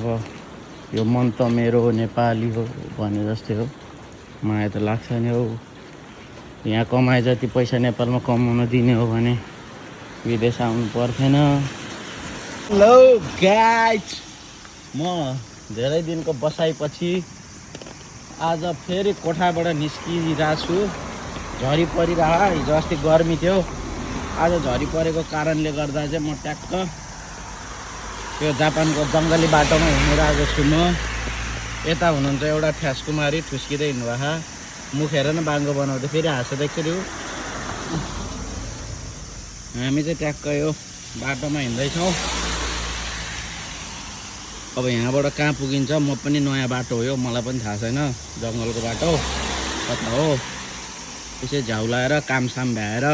अब यो मन त मेरो नेपाली हो भने जस्तै हो। माया त लाग्छ नि हौ। यहाँ कमाए जति पैसा नेपालमा कमाउन दिने हो भने विदेश आउनु पर्थेन। हेलो गाइज, म धेरै दिनको बसाइपछि आज फेरि कोठाबाट निस्किरहेको छु। झरी परिरह, हिजो अस्ति गर्मी थियो, आज झरी परेको कारणले गर्दा चाहिँ म ट्याक्क यो जापानको जङ्गली बाटोमा हिँडिरहेको छु। म यता हुनुहुन्छ एउटा ठ्यासकुमारी ठुस्किँदै हिँड्नुभएको, मुख हेर न बाङ्गो बनाउँदै फेरि हाँस्दै छु। हामी चाहिँ ट्याक्क यो बाटोमा हिँड्दैछौँ। अब यहाँबाट कहाँ पुगिन्छ, म पनि नयाँ बाटो हो यो, मलाई पनि थाहा छैन जङ्गलको बाटो कता हो। त्यसै झ्याउलाएर कामसाम भ्याएर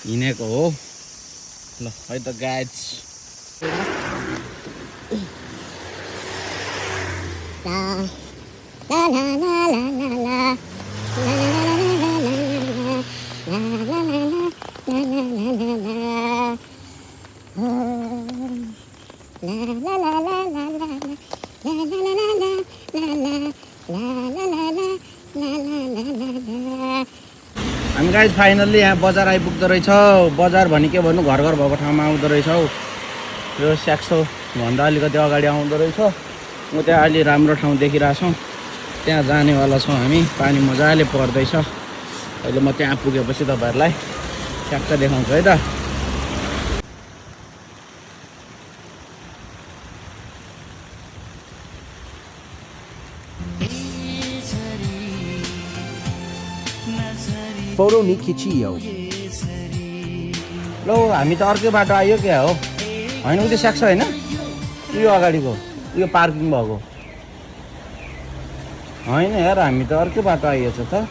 हिँडेको हो। ल है त गाइज, हामी गाइज फाइनल्ली यहाँ बजार आइपुग्दो रहेछौँ। बजार भने के भन्नु, घर घर भएको ठाउँमा आउँदो रहेछौँ। यो स्याक्सो भन्दा अलिकति अगाडि आउँदो रहेछ। म त्यहाँ अलि राम्रो ठाउँ देखिरहेको छौँ, त्यहाँ जानेवाला छौँ हामी। पानी मजाले पर्दैछ। अहिले म त्यहाँ पुगेपछि तपाईँहरूलाई ट्याक्क देखाउँछु है त। Photo ni Kichiyo. ल हामी त अर्कै बाटो आयो क्या हो। होइन उयो स्याक्स होइन, यो अगाडिको यो पार्किङ भएको होइन यार, हामी त अर्कै बाटो आइएछ त।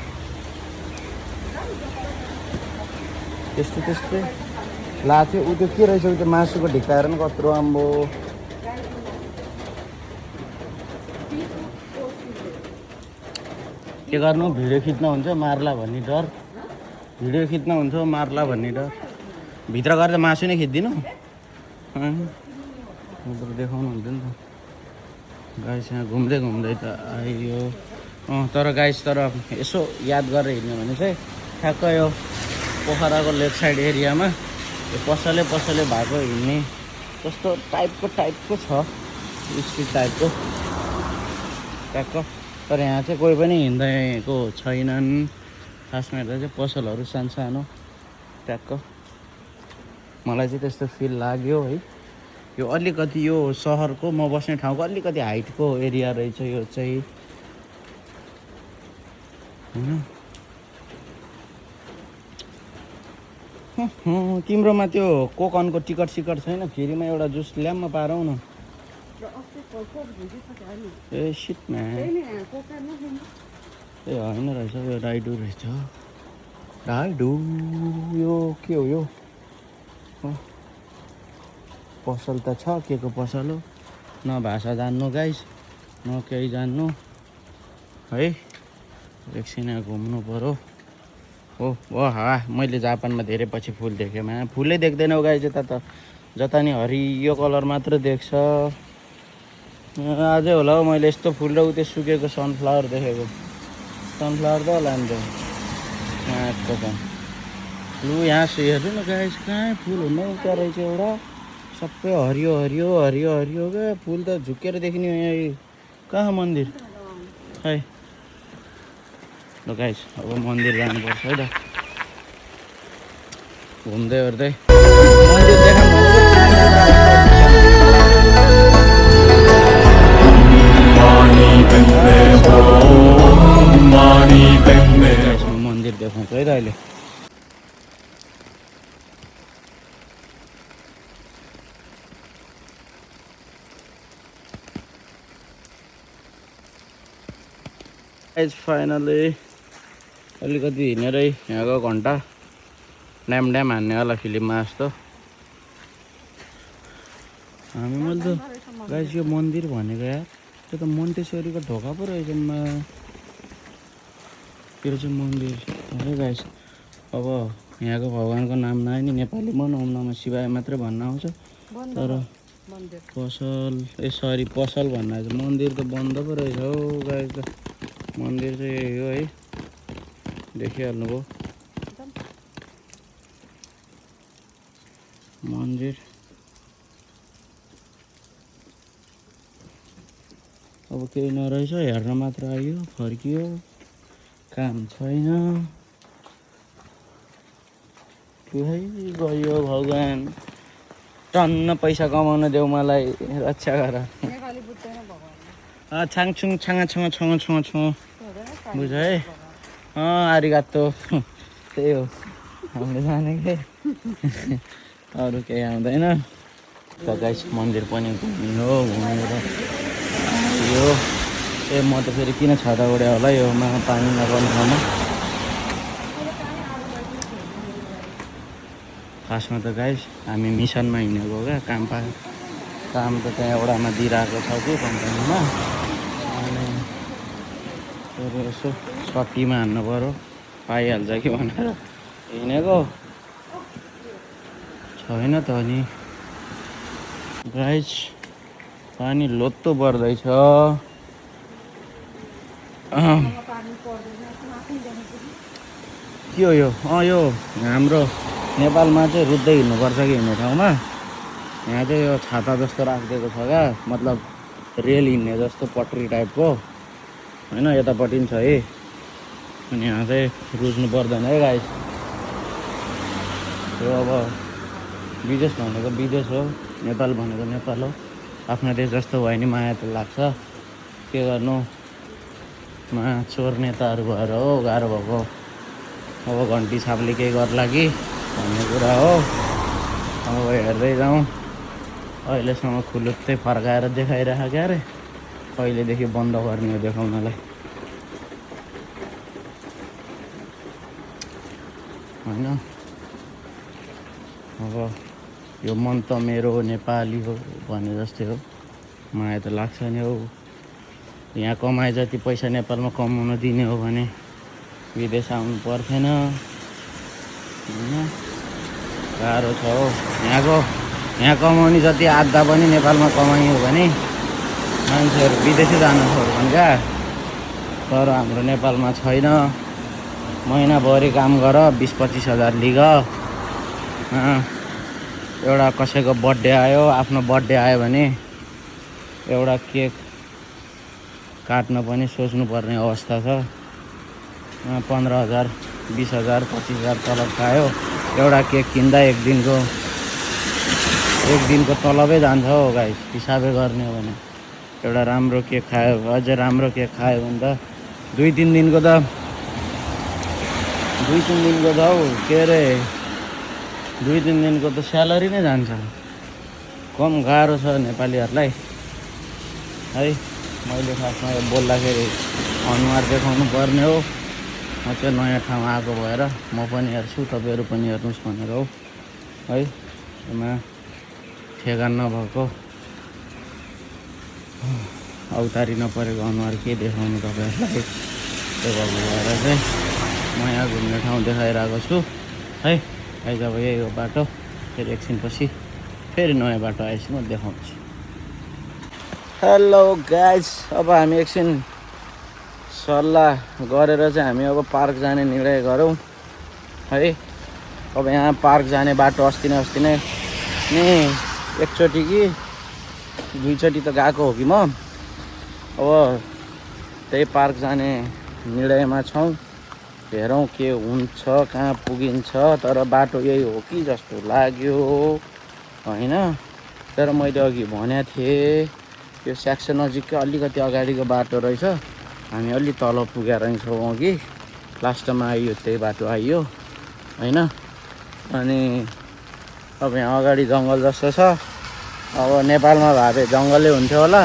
त्यस्तै लाथ्यो उ त्यो के रहेछ, त्यो मासुको ढिक्का हेर न कत्रो आम्बो। के गर्नु, भिडियो खिच्न हुन्छ मार्ला भन्ने डर, भिडियो खिच्न हुन्छ मार्ला भन्ने डर। भित्र गएर त मासु नै खिच्दिनु, देखाउनु हुन्थ्यो नि त। गाइस यहाँ घुम्दै घुम्दै त आइयो। तर गाइस, तर यसो याद गरेर हिँड्यो भने चाहिँ ठ्याक्क यो पोखराको लेफ्ट साइड एरियामा यो पसले भएको हिँड्ने कस्तो टाइपको छ, स्ट्रिट टाइपको ट्याक्क। तर यहाँ चाहिँ कोही पनि हिँड्दैको छैनन्। खासमा हेर्दा चाहिँ पसलहरू सानो ट्याक्क। मलाई चाहिँ त्यस्तो फिल लाग्यो है। यो अलिकति यो सहरको म बस्ने ठाउँको अलिकति हाइटको एरिया रहेछ यो चाहिँ होइन। तिम्रोमा त्यो कोकनको टिकट छैन? फ्रीमा एउटा जुस ल्याम्म पारौँ न। ए सिटमा ए होइन रहेछ, यो राइडु रहेछ। राइडु यो के हो यो? पसल त छ, के को पसल हो? न भाषा जान्नु गाइस, न केही जान्नु है। एकछिन यहाँ घुम्नु पऱ्यो। हो मैले जापानमा धेरै पछि फुल देखेँ। फुलै देख्दैनौ गाइस, यता त जता नि हरियो कलर मात्र देख्छ। आजै होला हौ मैले यस्तो फुल र उतै सुकेको सनफ्लावर देखेको। सनफ्लावर त होला नि त यहाँको त। लु यहाँ हेर्नु न गाइस, कहाँ फुल हुँदै क्या रहेछ एउटा, सबै हरियो क्या फुल त झुकेर देखिने हो यहाँ। कहाँ मन्दिर है? ल गाइस, अब मन्दिर जानुपर्छ है त। घुम्दै ओर्दै मन्दिर देखा मन्दिर देखाउँछु है त अहिले। फाइनली अलिकति हिँडेरै यहाँको घन्टा ड्याम हान्नेवाला फिल्ममा जस्तो हामी। मैले त गाइस यो मन्दिर भनेको यार, त्यो त मोन्टेसरीको ढोका पो रहेछ। त्यो चाहिँ मन्दिर है गाइस। अब यहाँको भगवान्को नाम नआए नि नेपालीमा ओम नमः शिवाय मात्रै भन्न आउँछ। तर पसल सरी पसल भन्दा चाहिँ मन्दिर त बन्द पो रहेछ हौ गाइस। त मन्दिर चाहिँ यही हो है, देखिहाल्नुभयो मन्दिर। अब केही नरहेछ, हेर्न मात्र आयो, फर्कियो, काम छैन। है गयो भगवान्, टन्न पैसा कमाउन देऊ मलाई, रक्षा गर। छाङछुङ छाङा छङ छङ छङ बुझ है। आरिगातो त्यही हो हामीले जानेकै, अरू केही आउँदैन। त गाइस मन्दिर पनि घुम्यो, घुमेर यो म त फेरि किन छाता उड्यो होला यो पानी नपर्ने ठाउँमा। खासमा त गाइस हामी मिसनमा हिँडेको क्या, काम त त्यहाँ एउटामा दिइरहेको छ कि कम्पनीमा, अनि फेरि यसो सट्टीमा हान्नु पऱ्यो, पाइहाल्छ कि भनेर हिँडेको छैन त। अनि गाइस पानी लोत्तो पर्दैछ। के हो यो? यो हाम्रो नेपालमा चाहिँ रुच्दै हिँड्नुपर्छ कि हिँड्ने ठाउँमा यहाँ चाहिँ यो छाता जस्तो राखिदिएको छ क्या, मतलब रेल हिँड्ने जस्तो पटरी टाइपको होइन, यतापट्टि पनि छ है। अनि यहाँ चाहिँ रुच्नु पर्दैन है गाइस। यो अब विदेश भनेको विदेश हो, नेपाल भनेको नेपाल हो, आफ्नो देश जस्तो भयो नि माया त लाग्छ। के गर्नु, चोर नेताहरू भएर हो गाह्रो भएको। अब घन्टी छापले केही गर्ला कि भन्ने कुरा हो। अब हेर्दै जाउँ, अहिलेसम्म खुलुत्तै फर्काएर देखाइरहेको क्या अरे, कहिलेदेखि बन्द गर्ने हो देखाउनलाई होइन। अब यो मन त मेरो नेपाली हो भने जस्तै हो, माया त लाग्छ नि हौ। यहाँ कमाए जति पैसा नेपालमा कमाउन दिने हो भने विदेश आउनु पर्थेन होइन, गाह्रो छ हो। यहाँ कमाउने जति आधा पनि नेपालमा कमाइयो भने मान्छेहरू विदेशै जान छोड्छन् क्या। तर हाम्रो नेपालमा छैन, महिनाभरि काम गर 20-25 हजार लिग। एउटा कसैको बर्थडे आयो, आफ्नो बर्थडे आयो भने एउटा केक काट्न पनि सोच्नुपर्ने अवस्था छ। 15,000 20,000 25,000 तलब खायो, एउटा केक किन्दा एक दिनको तलबै जान्छ हो गाइस, हिसाबै गर्ने हो भने। एउटा राम्रो केक खायो, अझै राम्रो केक खायो भने त 2-3 दिनको त हौ के अरे 2-3 दिनको त स्यालेरी नै जान्छ। कम गाह्रो छ नेपालीहरूलाई है। मैले खासमा यो बोल्दाखेरि अनुहार देखाउनु पर्ने हो, म चाहिँ नयाँ ठाउँ आएको भएर म पनि हेर्छु, तपाईँहरू पनि हेर्नुहोस् भनेर हो है। यसमा ठेगान नभएको औतारी नपरेको अनुहार के देखाउनु तपाईँहरूलाई, त्यो भएको भएर चाहिँ म यहाँ घुम्ने ठाउँ देखाइरहेको छु है। अहिले अब यही हो बाटो, फेरि एकछिनपछि फेरि नयाँ बाटो आएपछि म देखाउँछु। हेलो गाइस, अब हामी एकछिन सल्लाह गरेर चाहिँ हामी अब पार्क जाने निर्णय गरौँ है। अब यहाँ पार्क जाने बाटो अस्ति नै नि एकचोटि कि दुईचोटि त गएको हो कि म। अब त्यही पार्क जाने निर्णयमा छौँ, हेरौँ के हुन्छ, कहाँ पुगिन्छ। तर बाटो यही हो कि जस्तो लाग्यो होइन। तर मैले अघि भनेको थिएँ यो सेक्सन नजिकै अलिकति अगाडिको बाटो रहेछ, हामी अलि तल पुगेर छौँ अघि, लास्टमा आइयो त्यही बाटो आइयो होइन। अनि अब यहाँ अगाडि जङ्गल जस्तो छ, अब नेपालमा भए जङ्गलै हुन्थ्यो होला,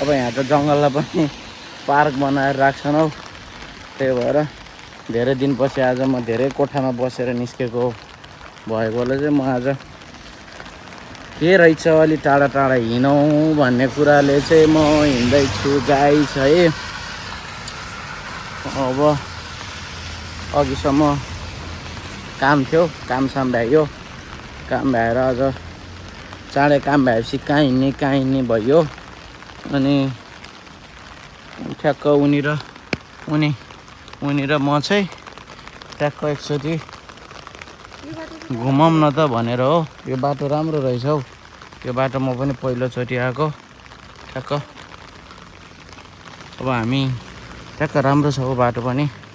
अब यहाँ त जङ्गललाई पनि पार्क बनाएर राख्छन् हौ। त्यही भएर धेरै दिनपछि आज म धेरै कोठामा बसेर निस्केको भएकोले चाहिँ म आज के रहेछ अलि टाढा टाढा हिँडौँ भन्ने कुराले चाहिँ म हिँड्दैछु गाइस है। अब अघिसम्म काम थियो, काम भ्यायो, काम भ्याएर आज चाँडै काम भएपछि कहाँ हिँड्ने भयो। अनि ठ्याक्क उनी र म चाहिँ ट्याक्क एकचोटि घुमाउँ न त भनेर हो। यो बाटो राम्रो रहेछ हौ। यो बाटो म पनि पहिलोचोटि आएको ठ्याक्क। अब हामी ट्याक्क राम्रो छ हो बाटो पनि।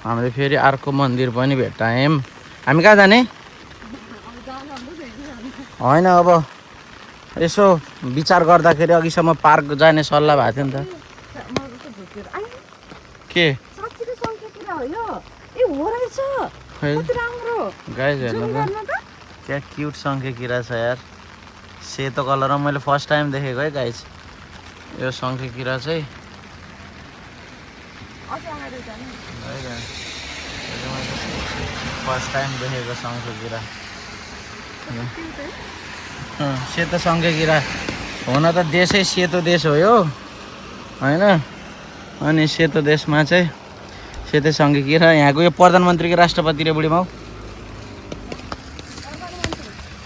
हामीले फेरि अर्को मन्दिर पनि भेट्टायौँ। हामी कहाँ जाने? होइन अब यसो विचार गर्दाखेरि अघिसम्म पार्क जाने सल्लाह भएको थियो नि त। के गाइस हेर्नु त क्या क्युट शङ्खे किरा छ यार। सेतो कलरमा मैले फर्स्ट टाइम देखेको है गाइस। यो शङ्खे किरा चाहिँ फर्स्ट टाइम देखेको शङ्खे किरा। सेतो शङ्खे किरा हुन त देशै सेतो देश हो यो होइन। अनि सेतो देशमा चाहिँ सेतै शङ्खे किरा। यहाँको यो प्रधानमन्त्री कि राष्ट्रपति रे बुढीमा?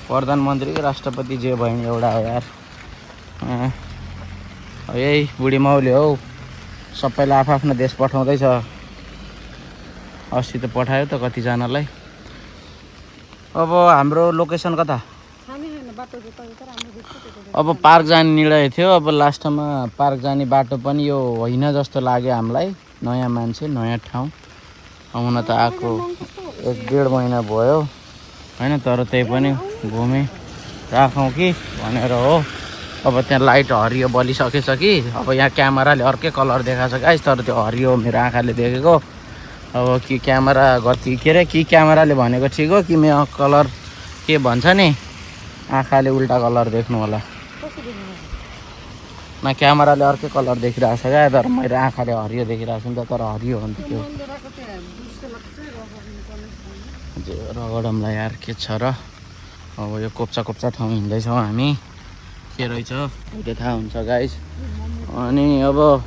प्रधानमन्त्री कि राष्ट्रपति जे भयो नि एउटा हो यार। यही बुढी माउले हौ सबैलाई आफ्नो देश पठाउँदैछ। अस्ति त पठायो त कतिजनालाई। अब हाम्रो लोकेसन कता? अब पार्क जाने निर्णय थियो। अब लास्टमा पार्क जाने बाटो पनि यो होइन जस्तो लाग्यो हामीलाई। नयाँ मान्छे नयाँ ठाउँ आउन त आएको 1-1.5 महिना भयो होइन। तर त्यही पनि घुमे राखौँ कि भनेर हो। अब त्यहाँ लाइट हरियो बलिसकेछ कि अब यहाँ क्यामेराले अर्कै कलर देखाएको छ गाइस। तर त्यो हरियो मेरो आँखाले देखेको। अब कि क्यामेरा गति के अरे कि क्यामेराले भनेको ठिक हो कि मेरो कलर के भन्छ नि आँखाले उल्टा कलर देख्नु होला। न क्यामेराले अर्कै कलर देखिरहेको छ क्या। तर मेरो आँखाले हरियो देखिरहेको छु नि त। तर हरियो हो नि त त्यो। रगडमलाई यार के छ र। अब यो कोप्चा ठाउँ हिँड्दैछौँ हामी। के रहेछ अहिले थाहा हुन्छ गाइस। अनि अब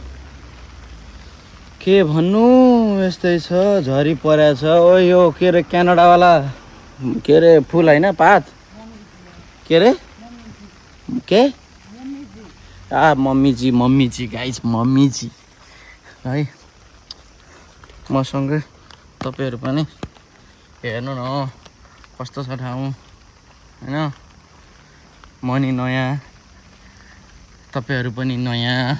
के भन्नु यस्तै छ। झरी परेछ ओ यो के अरे क्यानाडावाला के अरे फुल होइन पात के अरे के मम्मीजी गाइस मम्मीजी है। मसँगै तपाईँहरू पनि हेर्नु न कस्तो छ ठाउँ होइन। म नि नयाँ तपाईँहरू पनि नयाँ।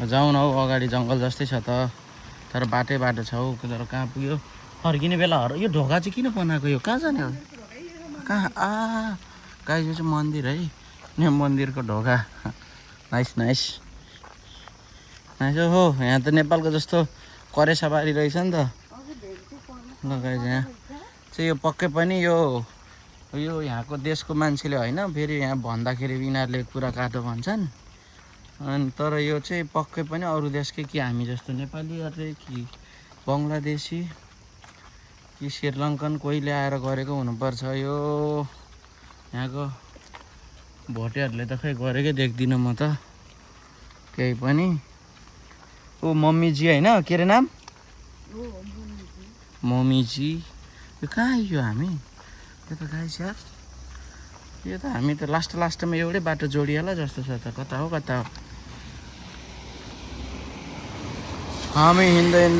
जाउँ न हौ अगाडि जङ्गल जस्तै छ त। तर बाटो छ हौ। तर कहाँ पुग्यो फर्किने बेला यो ढोका चाहिँ किन बनाएको? यो कहाँ जाने हो? कहाँ गाइस यो चाहिँ मन्दिर है। यहाँ मन्दिरको ढोका नाइस हो। यहाँ त नेपालको जस्तो करेसाबारी रहेछ नि त। ल गाइस यहाँ चाहिँ यो पक्कै पनि यो यहाँको देशको मान्छेले होइन। फेरि यहाँ भन्दाखेरि यिनीहरूले कुरा काटो भन्छन्। अनि तर यो चाहिँ पक्कै पनि अरू देशकै कि हामी जस्तो नेपालीहरूले कि बङ्गलादेशी कि श्रीलङ्कन कोहीले आएर गरेको हुनुपर्छ। यो यहाँको भोटेहरूले त खै गरेकै देख्दिनँ म त केही पनि। ओ मम्मीजी होइन के अरे नाम? मम्मीजी यो कहाँ आइयो हामी? यो त गाइस यार यो त हामी त लास्टमा एउटै बाटो जोडिएला जस्तो छ त। कता हो हामी हिँड्दै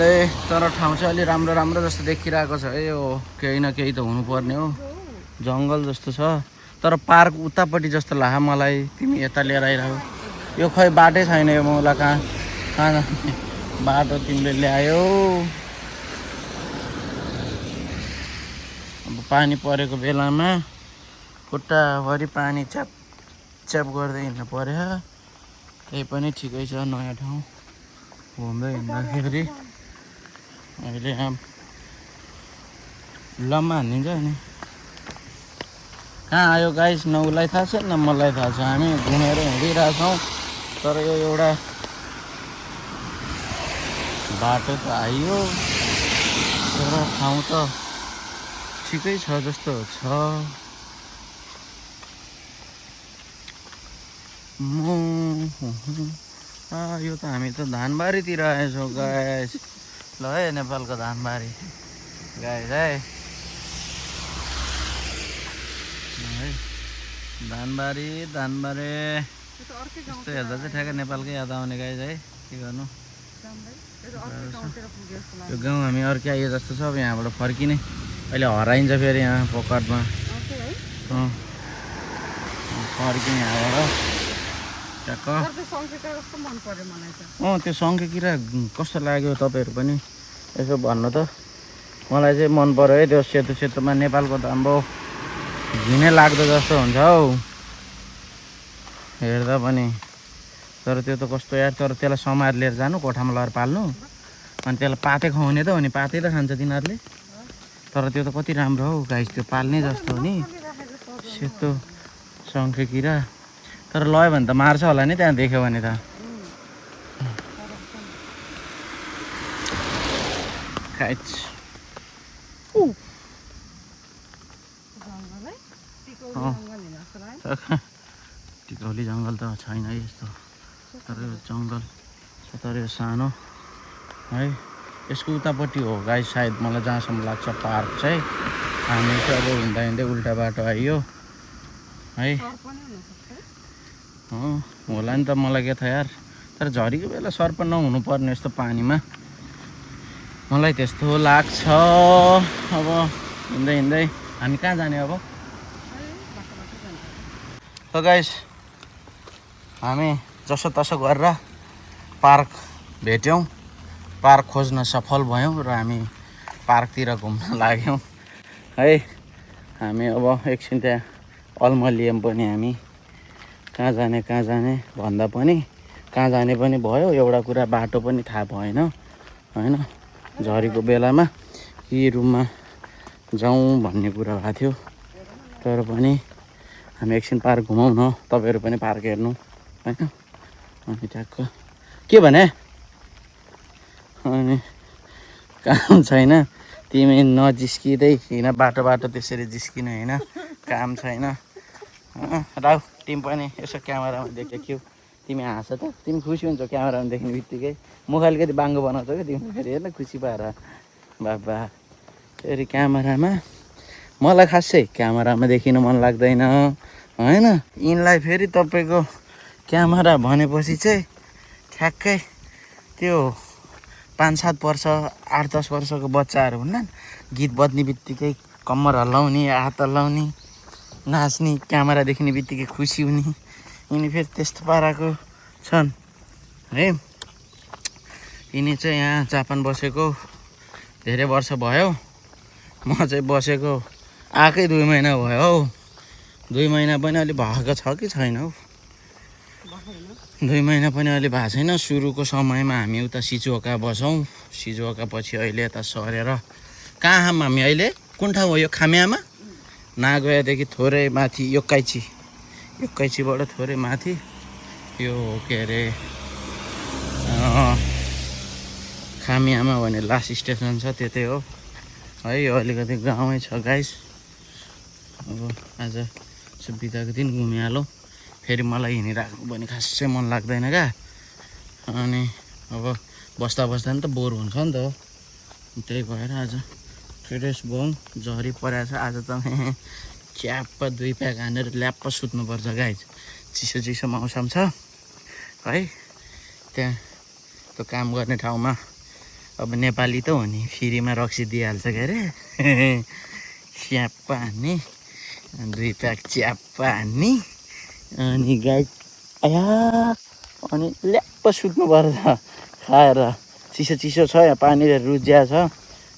तर ठाउँ चाहिँ अलि राम्रो जस्तो देखिरहेको छ है। यो केही न केही त हुनुपर्ने हो। जङ्गल जस्तो छ तर पार्क उतापट्टि जस्तो लाग्यो मलाई। तिमी यता लिएर आइरह। यो खै बाटै छैन यो मौला कहाँ जाने बाटो तिमीले ल्यायो। अब पानी परेको बेलामा खुट्टाभरि पानी च्याप गर्दै हिँड्नु पर्यो। त्यही पनि ठिकै छ नयाँ ठाउँ घुम्दै हिँड्दाखेरि। अहिले यहाँ लम्मा हानिन्छ नि कहाँ आयो गाइस न उसलाई थाहा छ न मलाई थाहा छ। हामी घुमेर हिँडिरहेछौँ तर यो एउटा बाटो त आइयो तर ठाउँ त ठिकै छ जस्तो छ। यो त हामी त धानबारीतिर आएछौँ गाइस। ल है नेपालको धानबारी गाइस है। धानबारी यस्तो हेर्दा चाहिँ ठ्याक्कै नेपालकै याद आउने गाइस है। के गर्नु, यो गाउँ हामी अर्कै आइयो जस्तो छ। अब यहाँबाट फर्किने अहिले हराइन्छ फेरि यहाँ पकडमा फर्किने यहाँबाट ट्याक्क। त्यो शङ्खे किरा कस्तो लाग्यो तपाईँहरू पनि यसो भन्नु त। मलाई चाहिँ मन पर्यो है त्यो सेतो सेतोमा नेपालको त आम्बो घिनै लाग्दो जस्तो हुन्छ हौ हेर्दा पनि। तर त्यो त कस्तो यार, तर त्यसलाई समाएर लिएर जानु कोठामा लगेर पाल्नु अनि त्यसलाई पातै खुवाउने त हो नि, पातै त खान्छ तिनीहरूले। तर त्यो त कति राम्रो हौ गाइस, त्यो पाल्ने जस्तो हो नि सेतो शङ्खे किरा। तर लयो भने त मार्छ होला नि त्यहाँ देख्यो भने त। टिकौली जङ्गल त छैन है यस्तो, तर यो जङ्गल तर यो सानो है। यसको उतापट्टि हो गाइस सायद, मलाई जहाँसम्म लाग्छ पार्क चाहिँ। हामी चाहिँ अब हिँड्दा हिँड्दै उल्टा बाटो आइयो है। होला नि त, मलाई के थाहा यार। तर झरीको बेला सर्प नहुनु पर्ने यस्तो पानीमा, मलाई त्यस्तो लाग्छ। अब हिँड्दै हिँड्दै हामी कहाँ जाने अब? त गाइस हामी जसोतसो गरेर पार्क भेट्यौँ, पार्क खोज्न सफल भयौँ र हामी पार्कतिर घुम्न लाग्यौँ है। हामी अब एकछिन त्यहाँ अल्मलियौँ पनि। हामी कहाँ जाने भन्दा पनि कहाँ जाने पनि भयो। एउटा कुरा बाटो पनि थाहा भएन होइन, झरीको बेलामा कि रुममा जाउँ भन्ने कुरा भएको थियो। तर पनि हामी एकछिन पार्क घुमाउँ न, तपाईँहरू पनि पार्क हेर्नु होइन। अनि ट्याक्क के भने, अनि काम छैन तिमी नजिस्किँदै हिँड, बाटो बाटो त्यसरी जिस्किनु होइन, काम छैन। राउ तिमी पनि यसो क्यामेरामा देख्यो क्यौ, तिमी हाँस त, तिमी खुसी हुन्छौ क्यामेरामा देख्ने बित्तिकै। मुख अलिकति बाङ्गो बनाउँछौ क्या तिमीले फेरि, हेर्न खुसी पाएर बाबा। फेरि क्यामेरामा मलाई खासै क्यामेरामा देखिनु मन लाग्दैन होइन। यिनलाई फेरि तपाईँको क्यामेरा भनेपछि चाहिँ ठ्याक्कै त्यो 5-7 वर्ष 8-10 वर्षको बच्चाहरू हुन्नन्, गीत बज्ने बित्तिकै कम्मर हल्लाउने, हात हल्लाउने, नाच्ने, क्यामेरा देख्ने बित्तिकै खुसी हुने। यिनी फेरि त्यस्तो पाराको छन् है। यिनी चाहिँ यहाँ जापान बसेको धेरै वर्ष भयो, म चाहिँ बसेको आएकै 2 महिना भयो हौ। 2 महिना पनि अलि भएको छ कि छैन हौ, 2 महिना पनि अलि भएको छैन। सुरुको समयमा हामी उता सिजुओका बसौँ, सिजुओका पछि अहिले यता सरेर कहाँ हामी अहिले कुन ठाउँ हो यो? खाम्यामा नागोयादेखि थोरै माथि योक्काइचीबाट थोरै माथि यो के अरे खामियामा भन्ने लास्ट स्टेसन छ, त्यतै हो है। यो अलिकति गाउँै छ गाइस। अब आज बिदाको दिन घुमिहालौँ। फेरि मलाई हिँडिराख्नु पनि खासै मन लाग्दैन क्या। अनि अब बस्दा बस्दा नि त बोर हुन्छ नि त, त्यही भएर आज फ्रेस भयौँ। झरी परेको छ आज त, च्याप्प 2 प्याक हानेर ल्याप्प सुत्नुपर्छ गाइस। चिसो चिसो मौसम छ है। त्यहाँ त्यो काम गर्ने ठाउँमा अब नेपाली त हो नि, फ्रीमा रक्सी दिइहाल्छ के अरे। च्याप्प हान्ने, 2 प्याक च्याप्प हान्ने, अनि गाइस आया अनि ल्याप्प सुत्नुपर्छ खाएर। चिसो चिसो छ, यहाँ पानी रुजिया छ,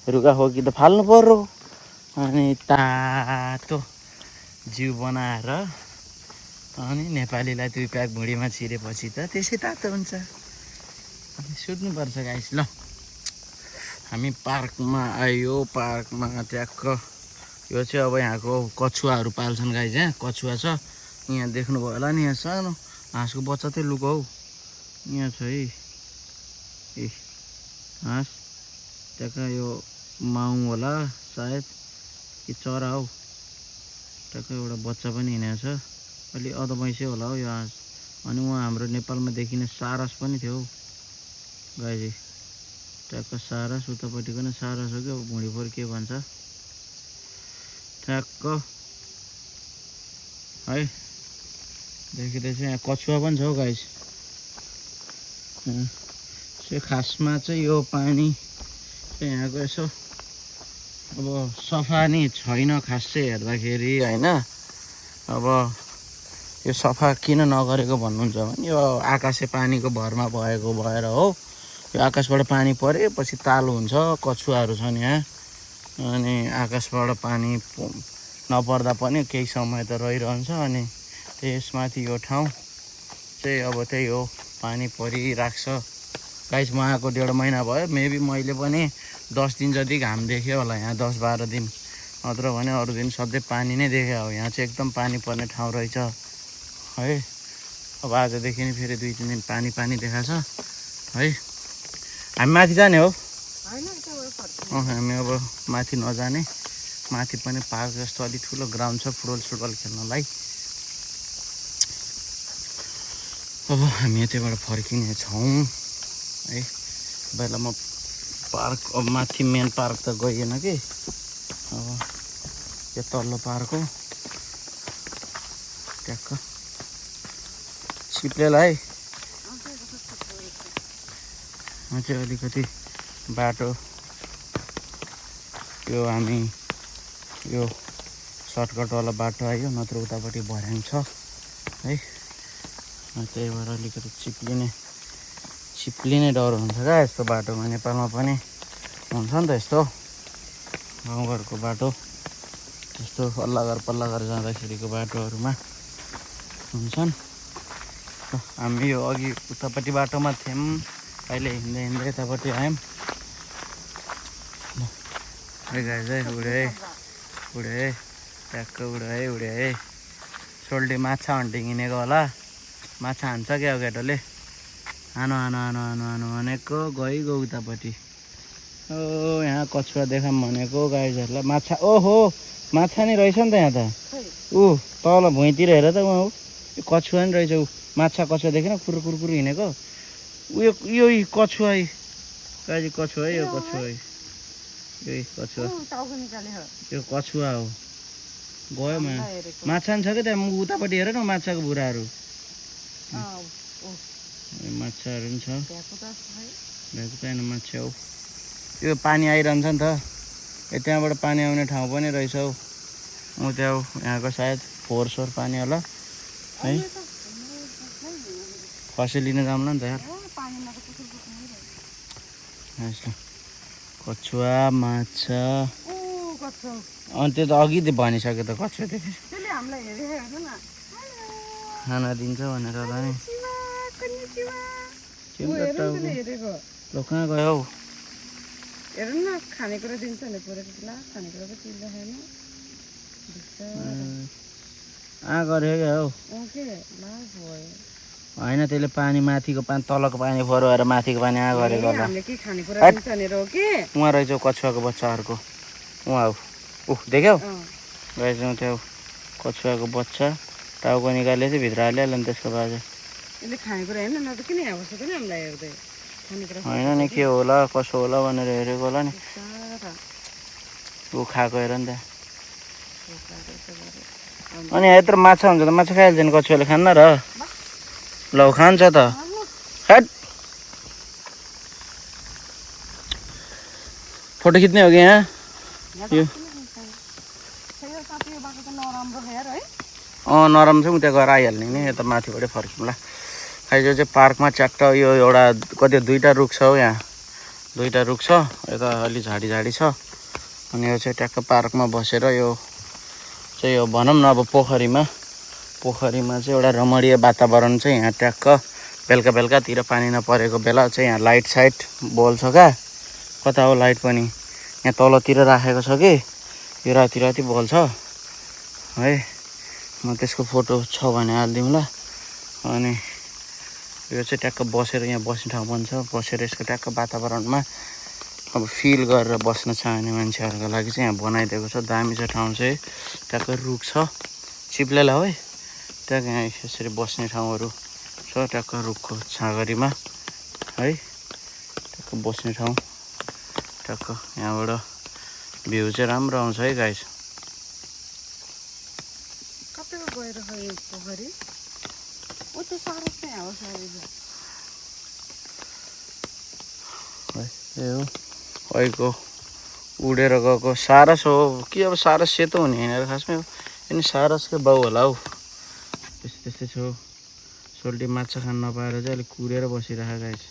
रुगाखोकी त फाल्नु पर्यो। अनि तातो जिउ बनाएर अनि नेपालीलाई 2 प्याक भुँडीमा छिरेपछि त त्यसै तातो हुन्छ। अनि सुत्नुपर्छ गाइस। ल हामी पार्कमा आयो, पार्कमा ट्याक्क यो चाहिँ अब यहाँको कछुवाहरू पाल्छन् गाइस। यहाँ कछुवा छ, यहाँ देख्नुभयो होला नि, यहाँ सानो हाँसको बच्चा चाहिँ लुक हौ यहाँ छ है। ए हाँस ट्याक्क यो माउ होला सायद कि चरा हौ, ट्याक्क एउटा बच्चा पनि हिँडेको छ। अलि अधबैँसे होला हौ यो हाँस, अनि उहाँ हाम्रो नेपालमा देखिने सारस पनि थियो हौ गाइजी। ट्याक्क सारस, उतापट्टिको नि सारस हो क्या भुँडीफोर के भन्छ ट्याक्क है। देखिँदैछ यहाँ कछुवा पनि छ हौ गाइज। खासमा चाहिँ यो पानी चाहिँ यहाँको यसो अब सफा नि छैन खास चाहिँ हेर्दाखेरि होइन। अब यो सफा किन नगरेको भन्नुहुन्छ भने यो आकाशे पानीको भरमा भएको भएर हो। यो आकाशबाट पानी परेपछि ताल हुन्छ, कछुवाहरू छन् यहाँ। अनि आकाशबाट पानी नपर्दा पनि केही समय त रहिरहन्छ। अनि त्यसमाथि यो ठाउँ चाहिँ अब त्यही हो, पानी परिराख्छ गाइस। म आएको 1.5 महिना भयो, मेबी मैले पनि 10 दिन जति घाम देखेँ होला यहाँ, 10-12 दिन। नत्र भने अरू दिन सधैँ पानी नै देखेँ हो। यहाँ चाहिँ एकदम पानी पर्ने ठाउँ रहेछ है। अब आजदेखि नि फेरि 2-3 दिन पानी देखाछ है। हामी माथि जाने हो? हामी अब माथि नजाने, माथि पनि पार्क जस्तो अलिक ठुलो ग्राउन्ड छ फुटबल खेल्नलाई। अब हामी यतैबाट फर्किने छौँ है। पहिला म पार्क, अब माथि मेन पार्क त गइएन कि, अब यो तल्लो पार्क हो ट्याक्क सिप्लेल है। म चाहिँ अलिकति बाटो यो हामी यो सर्टकटवाला बाटो आयो, नत्र उतापट्टि भर्याङ छ है। त्यही भएर अलिकति चिप्लिने डर हुन्छ क्या यस्तो बाटोमा। नेपालमा पनि हुन्छ नि त यस्तो गाउँघरको बाटो, यस्तो पल्लाघर जाँदाखेरिको बाटोहरूमा हुन्छन्। हामी यो अघि उतापट्टि बाटोमा थियौँ, अहिले हिँड्दै यतापट्टि आयौँ। गाइज है उडे ट्याक्क उडे सोल्टी माछा हन्टिङ हिँडेको होला। माछा हान्छ क्या केटाले, आनो भनेको गइगयो उतापट्टि। ओ यहाँ कछुवा देखाम भनेको गाइजहरूलाई। माछा, ओहो माछा नै रहेछ नि त यहाँ त। तल भुइँतिर हेर त, उहाँ हो कछुवा नि रहेछ। कछुवा देखेन कुरकुर हिँडेको यो कछुवा गाइज, कछुवा है यो कछुवा है, यही कछुवा, यो कछुवा हो। गयो माछा नि छ क्या त्यहाँ उतापट्टि हेर न, माछाको बुराहरू माछाहरू पनि छ। भ्याएको छैन माछा हौ। यो पानी आइरहन्छ नि त, त्यहाँबाट पानी आउने ठाउँ पनि रहेछ हौ। त्यहाँ यहाँको सायद फोहोर पानी होला है। खसी लिन जाउँला नि त यार। कछुवा माछा अनि त्यो त अघि भनिसक्यो त कछुवा देखेँ खाना दिन्छ भनेर होला नि। ल कहाँ गयो हौ? हेर्नु न खानेकुरा दिन्छ भने पुरै ला खानेकुरा पो चिल्ला छैन गर्यो क्या हौ। ओके लाज भयो होइन त्यसले पानी माथिको पानी तलको पानी फोहोर भएर माथिको पानी गरेको होला। हामीले के खानेकुरा दिन्छ भनेर हो के? उहाँ रहेछ कछुवाको बच्चाहरूको, उहाँ हो देख्यौ रहेछ त्यो कछुवाको बच्चा। टाउको निकालेर चाहिँ भित्र हालिहाल्यो नि त्यसको बाजे। यसले खानेकुरा हेर्न न त किन यहाँ बस्छ त नि हामीलाई हेर्दै खानेकुरा होइन नि के होला कसो होला भनेर हेरेको होला नि। खाएको हेर नि त। अनि यत्रो माछा हुन्छ त माछा खाइहाल्छ नि, कछुवाले खान्न र? ल खान्छ त। हट फोटो खिच्ने हो कि यहाँ? नरम छ, उता गएर आइहाल्ने नि, यता माथिबाटै फर्क्यौँ ल। खाइ जो चाहिँ पार्कमा च्याट्ट यो एउटा कति 2टा रुख छ हौ यहाँ, 2टा रुख छ यता अलि झाडी छ। अनि यो चाहिँ ट्याक्क पार्कमा बसेर यो चाहिँ यो भनौँ न अब पोखरीमा चाहिँ एउटा रमणीय वातावरण चाहिँ यहाँ ट्याक्क बेलुकातिर पानी नपरेको बेला चाहिँ यहाँ लाइट साइट बल्छ क्या। कता हो लाइट पनि यहाँ तलतिर राखेको छ कि, यो राति बल्छ है। म त्यसको फोटो छ भने हालिदिउँ ल। अनि यो चाहिँ ट्याक्क बसेर यहाँ बस्ने ठाउँ पनि छ, बसेर यसको ट्याक्क वातावरणमा अब फिल गरेर बस्न चाहने मान्छेहरूको लागि चाहिँ यहाँ बनाइदिएको छ। दामी छ ठाउँ चाहिँ, ट्याक्क रुख छ चिप्लेला है। ट्याक्क यहाँ यसरी बस्ने ठाउँहरू छ ट्याक्क रुखको छाँगरीमा है, ट्याक्क बस्ने ठाउँ ट्याक्क। यहाँबाट भ्यू चाहिँ राम्रो आउँछ है गाइस। कतिको गएर यो पोखरी ऊ त्यो सारस चाहिँ हो सारी यो अहिलेको उडेर गएको सारस हो कि अब सारस सेतो हुने होइन खासमा, अनि सारसकै बाउ होला हौ। त्यस्तै त्यस्तै छ। सोल्टी माछा खान नपाएर चाहिँ अलिक कुरेर बसिरहेको गाइस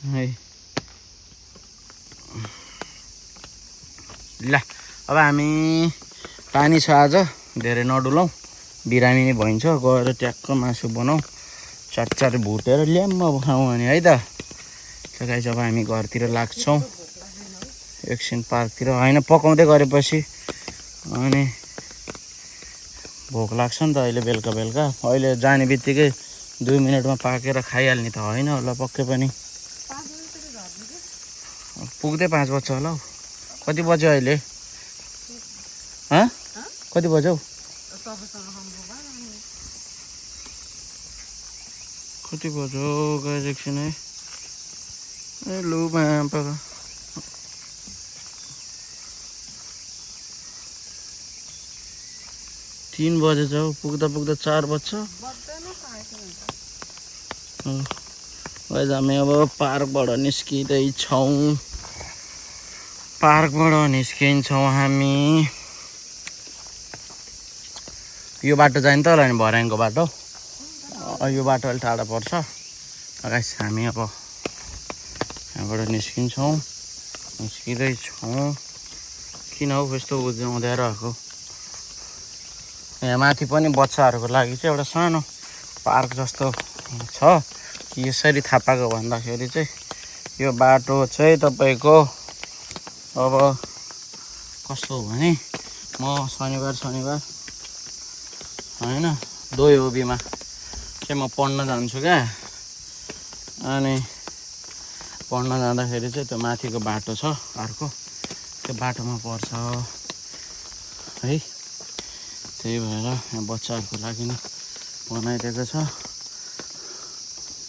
है। ल अब हामी पानी छ आज, धेरै नडुलाउँ, बिरामी नै भइन्छ। गएर ट्याक्क मासु बनाऊ, चार भुटेर ल्याम्म अब खाउँ भने है त। गाइस अब हामी घरतिर लाग्छौँ एकछिन पार्कतिर, होइन पकाउँदै गरेपछि अनि भोक लाग्छ नि त अहिले बेलुका बेलुका। अहिले जाने बित्तिकै 2 मिनटमा पाकेर खाइहाल्ने त होइन होला पक्कै पनि। पुग्दै 5 बज्छ होला हौ। कति बज्यो अहिले? कति बज्यो हौ? कति बज्यो गाइस एकछिन है। ए लु मापा 3 बजेछ हौ। पुग्दा पुग्दा 4 बज्छ। हामी अब पार्कबाट निस्किँदैछौँ। पार्कबाट निस्किन्छौँ हामी। यो बाटो जाने त होला नि, भर्याङको बाटो। यो बाटो अलिक टाढा पर्छ गाइस। हामी अब यहाँबाट निस्किन्छौँ, निस्किँदैछौँ। किन हौ यस्तो उज्याउँदै रहेको? यहाँ माथि पनि बच्चाहरूको लागि चाहिँ एउटा सानो पार्क जस्तो छ कि यसरी थाहा पाएको भन्दाखेरि चाहिँ यो बाटो चाहिँ तपाईँको अब कस्तो हो भने म शनिबार होइन दोयोबीमा चाहिँ म पढ्न जान्छु क्या। अनि पढ्न जाँदाखेरि चाहिँ त्यो माथिको बाटो छ अर्को, त्यो बाटोमा पर्छ है। त्यही भएर यहाँ बच्चाहरूको लागि नै बनाइदिएको छ।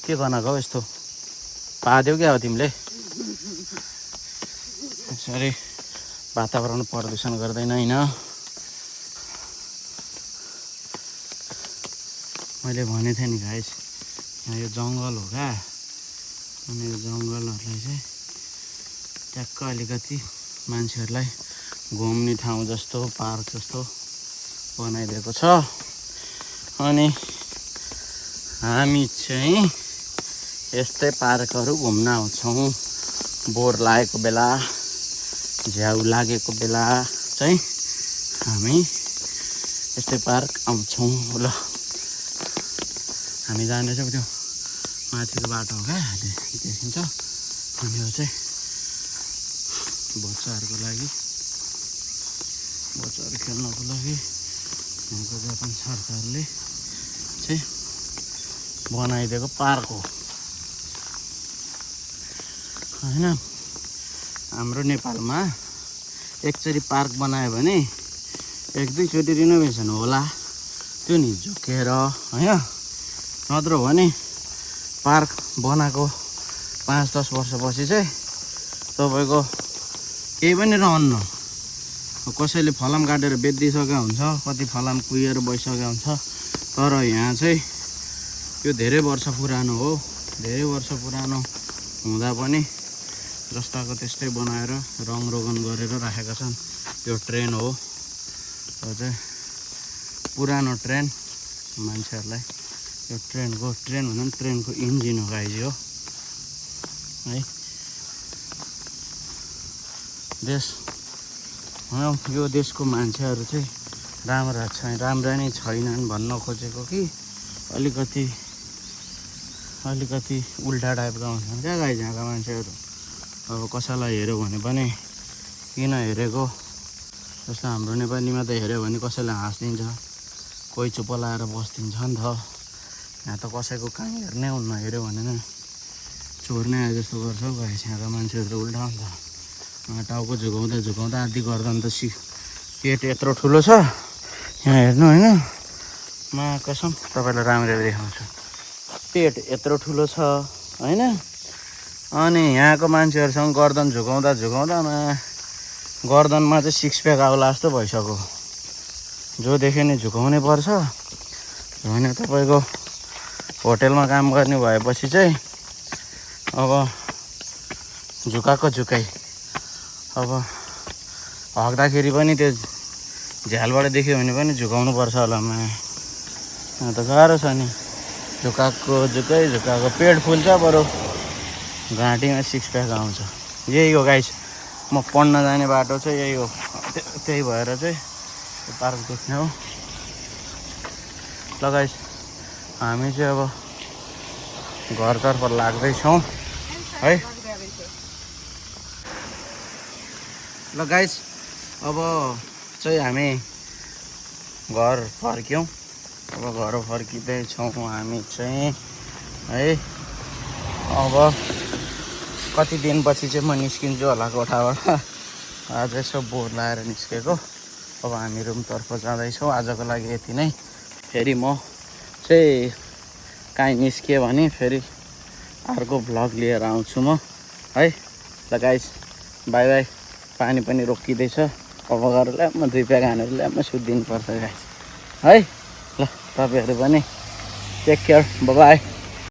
के बनाएको हौ यस्तो? पादेऊ क्या हो तिमीले? यसरी वातावरण प्रदूषण गर्दैन होइन। मैले भनेको थिएँ नि गाइस, यहाँ यो जङ्गल हो क्या। अनि यो जङ्गलहरूलाई चाहिँ ट्याक्क अलिकति मान्छेहरूलाई घुम्ने ठाउँ जस्तो, पार्क जस्तो बनाइदिएको छ। अनि हामी चाहिँ यस्तै पार्कहरू घुम्न आउँछौँ। बोर लागेको बेला, झ्याउ लागेको बेला चाहिँ हामी यस्तै पार्क आउँछौँ। ल हामी जाँदैछौँ, त्यो माथिको बाटो हो क्या, देखिन्छ। अनि यो चाहिँ बच्चाहरूको लागि, बच्चाहरू खेल्नको लागि यहाँको जापान सरकारले चाहिँ बनाइदिएको पार्क हो होइन। हाम्रो नेपालमा एकचोटि पार्क बनायो भने 1-2 चोटि रिनोभेसन होला, त्यो नि झुकेर होइन। नत्र भने पार्क बनाएको 5-10 वर्षपछि चाहिँ तपाईँको केही पनि रहन्न। कसैले फलाम काटेर बेचिदिइसकेको हुन्छ, कति फलाम कुहिएर बसिसकेको हुन्छ। तर यहाँ चाहिँ यो धेरै वर्ष पुरानो हो। धेरै वर्ष पुरानो हुँदा पनि जस्ताको त्यस्तै बनाएर रङरोगन गरेर राखेका छन्। यो ट्रेन हो, यो चाहिँ पुरानो ट्रेन। मान्छेहरूलाई यो ट्रेन भन्दा पनि ट्रेनको इन्जिन हो गाइज हो है। यो देशको मान्छेहरू चाहिँ राम्रा नै छैनन् भन्न खोजेको कि अलिकति उल्टा टाइपका हुन्छन् क्या गाइज यहाँका मान्छेहरू। अब कसैलाई हेऱ्यो भने पनि किन हेरेको जस्तो, हाम्रो नेपालीमा त हेऱ्यो भने कसैले हाँसिदिन्छ, कोही चुप लाएर बसिदिन्छ नि त। यहाँ त कसैको काम हेर्नै हुन्न, हेऱ्यो भने नै चोर्नै आए जस्तो गर्छ हौ गाइस यहाँका मान्छेहरू। उल्टा हो नि त, टाउको झुकाउँदा आदि गर्दा नि त पेट यत्रो ठुलो छ यहाँ हेर्नु होइन। मा कसम तपाईँलाई राम्ररी देखाउँछु पेट यत्रो ठुलो छ होइन अनि यहाँको मान्छेहरूसँग गर्दन झुकाउँदा झुकाउँदामा गर्दनमा चाहिँ सिक्स प्याक आउला जस्तो भइसक्यो जो देख्यो नि झुकाउनै पर्छ भने तपाईँको होटेलमा काम गर्ने भएपछि चाहिँ अब झुकाएको झुकाइ अब हग्दाखेरि पनि त्यो झ्यालबाट देख्यो भने पनि झुकाउनु पर्छ होला त गाह्रो छ नि झुकाएको झुकाएको पेट फुल्छ बरु घाँटीमा सिक्स प्याक आउँछ यही हो गाइस म पढ्न जाने बाटो चाहिँ यही हो त्यही भएर चाहिँ पार्क देख्ने हो ल गाइस हामी चाहिँ अब घरतर्फ लाग्दैछौँ है ल गाइस अब चाहिँ हामी घर फर्क्यौँ अब घर फर्किँदैछौँ हामी चाहिँ है अब कति दिनपछि चाहिँ म निस्किन्छु होला कोठाबाट आज यसो बोर लाएर निस्केको अब हामी रुमतर्फ जाँदैछौँ आजको लागि यति नै फेरि म चाहिँ काहीँ निस्केँ भने फेरि अर्को भ्लग लिएर आउँछु म है ल गाइस बाई बाई पानी पनि रोकिँदैछ अब गरेर ल्याम्म 2 प्याक हानेर ल्याम्म सुत्दिनु पर्छ गाइस है ल तपाईँहरू पनि टेक केयर बाई बाई